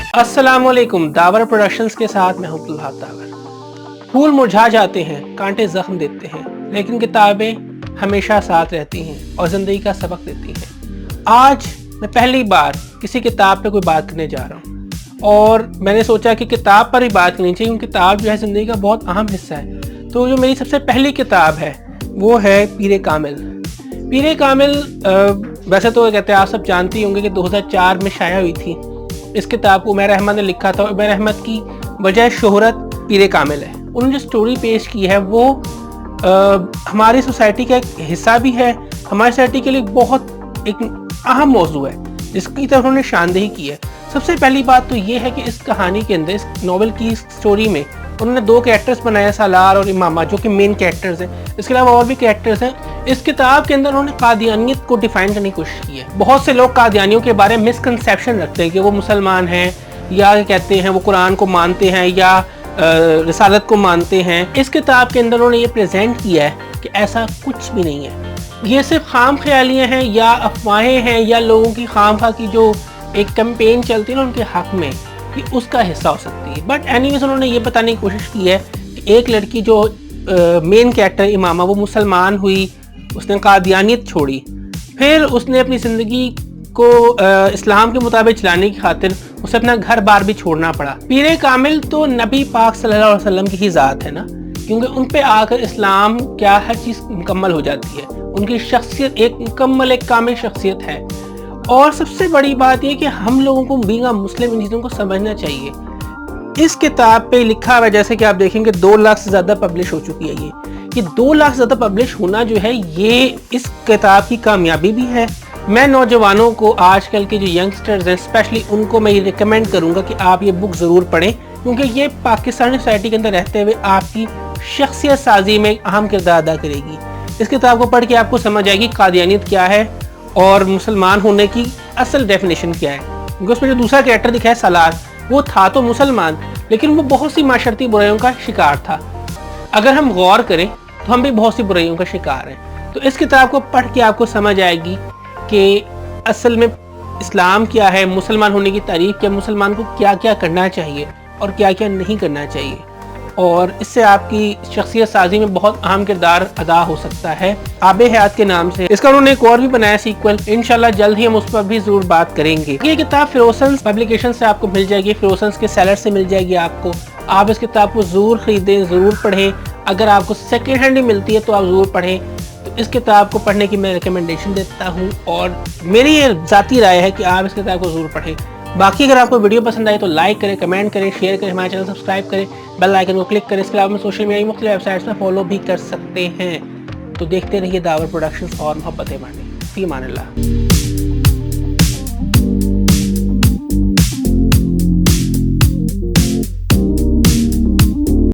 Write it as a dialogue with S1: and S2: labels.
S1: अस्सलाम वालेकुम। The power productions के साथ मैं हूं अब्दुल दावर। फूल मुरझा जाते हैं, कांटे जख्म देते हैं, लेकिन किताबें हमेशा साथ रहती हैं और ज़िंदगी का सबक देती हैं। आज मैं पहली बार किसी किताब पे कोई बात करने जा रहा हूं और मैंने सोचा कि किताब पर ही बात करनी चाहिए, क्योंकि किताब जो है ज़िंदगी का बहुत अहम हिस्सा है। तो जो मेरी सबसे पहली किताब है वो है पीरे कामिल। पीरे कामिल वैसे तो कहते हैं, आप सब जानते ही होंगे कि 2004 में शाया हुई थी। इस किताब को उमैर अहमद ने लिखा था। उमैर अहमद की वजह शोहरत पीरे कामिल है। उन्होंने जो स्टोरी पेश की है वो हमारी सोसाइटी का एक हिस्सा भी है, हमारी सोसाइटी के लिए बहुत एक अहम मौजू है जिसकी तरफ उन्होंने निशानदेही की है। सबसे पहली बात तो ये है कि इस कहानी के अंदर, इस नॉवेल की स्टोरी में उन्होंने दो कैरेक्टर्स बनाए, सालार और इमामा, जो कि मेन कैरेक्टर्स हैं। इसके अलावा और भी कैरेक्टर्स हैं। इस किताब के अंदर उन्होंने कादियानियत को डिफाइन करने की कोशिश की है। बहुत से लोग कादियानियों के बारे में मिसकंसेप्शन रखते हैं कि वो मुसलमान हैं या कहते हैं वो कुरान को मानते हैं या रिसालत को मानते हैं। इस किताब के अंदर उन्होंने ये प्रेजेंट किया है कि ऐसा कुछ भी नहीं है। ये सिर्फ खाम ख्यालियाँ हैं या अफवाहें हैं या लोगों की खाम खा की जो एक कैंपेन चलती है ना उनके हक में, कि उसका हिस्सा हो सकती है। बट एनीवेज उन्होंने ये बताने की कोशिश की है कि एक लड़की जो मेन कैरेक्टर इमामा, वो मुसलमान हुई, उसने कादियानियत छोड़ी, फिर उसने अपनी ज़िंदगी को इस्लाम के मुताबिक चलाने की खातिर उसे अपना घर बार भी छोड़ना पड़ा। पीरे कामिल तो नबी पाक सल्लल्लाहु अलैहि वसल्लम की ही ज़ात है ना, क्योंकि उन पे आकर इस्लाम क्या हर चीज़ मुकम्मल हो जाती है। उनकी शख्सियत एक मुकम्मल, एक कामिल शख्सियत है। और सबसे बड़ी बात यह कि हम लोगों को बीइंग अ मुस्लिम इन चीज़ों को समझना चाहिए। इस किताब पे लिखा हुआ है, जैसे कि आप देखेंगे 2 लाख से ज़्यादा पब्लिश हो चुकी है। ये 2 लाख से ज़्यादा पब्लिश होना जो है, ये इस किताब की कामयाबी भी है। मैं नौजवानों को, आजकल के जो यंगस्टर्स हैं स्पेशली, उनको मैं ये रिकमेंड करूँगा कि आप ये बुक ज़रूर पढ़ें, क्योंकि ये पाकिस्तानी सोसाइटी के अंदर रहते हुए आपकी शख्सियत साजी में एक अहम किरदार अदा करेगी। इस किताब को पढ़ के आपको समझ आएगी कादियानियत क्या है और मुसलमान होने की असल डेफिनेशन क्या है। क्योंकि उसमें जो दूसरा कैरेक्टर दिखा है सालार, वो था तो मुसलमान, लेकिन वो बहुत सी माशरती बुराइयों का शिकार था। अगर हम गौर करें तो हम भी बहुत सी बुराइयों का शिकार हैं। तो इस किताब को पढ़ के आपको समझ आएगी कि असल में इस्लाम क्या है, मुसलमान होने की तारीफ क्या, मुसलमान को क्या क्या करना चाहिए और क्या क्या नहीं करना चाहिए। और इससे आपकी शख्सियत साजी में बहुत अहम किरदार अदा हो सकता है। आबे हयात के नाम से इसका उन्होंने एक और भी बनाया सीक्वल। इंशाल्लाह जल्द ही हम उस पर भी जरूर बात करेंगे। ये किताब फिरोसन्स पब्लिकेशन से आपको मिल जाएगी, फिरोसन्स के सेलर से मिल जाएगी आपको। आप इस किताब को ज़रूर ख़रीदें, ज़रूर पढ़ें। अगर आपको सेकेंड हैंड ही मिलती है तो आप ज़रूर पढ़ें। तो इस किताब को पढ़ने की मैं रिकमेंडेशन देता हूँ और मेरी ये ज़ाती राय है कि आप इस किताब को ज़रूर पढ़ें। बाकी अगर आपको वीडियो पसंद आए तो लाइक करें, कमेंट करें, शेयर करें, हमारे चैनल सब्सक्राइब करें, बेल आइकन को क्लिक करें। इसके अलावा सोशल मीडिया की मुख्तलिफ वेबसाइट्स में फॉलो भी कर सकते हैं। तो देखते रहिए दावर प्रोडक्शंस और मोहब्बतें बांटें। फी अमान अल्लाह।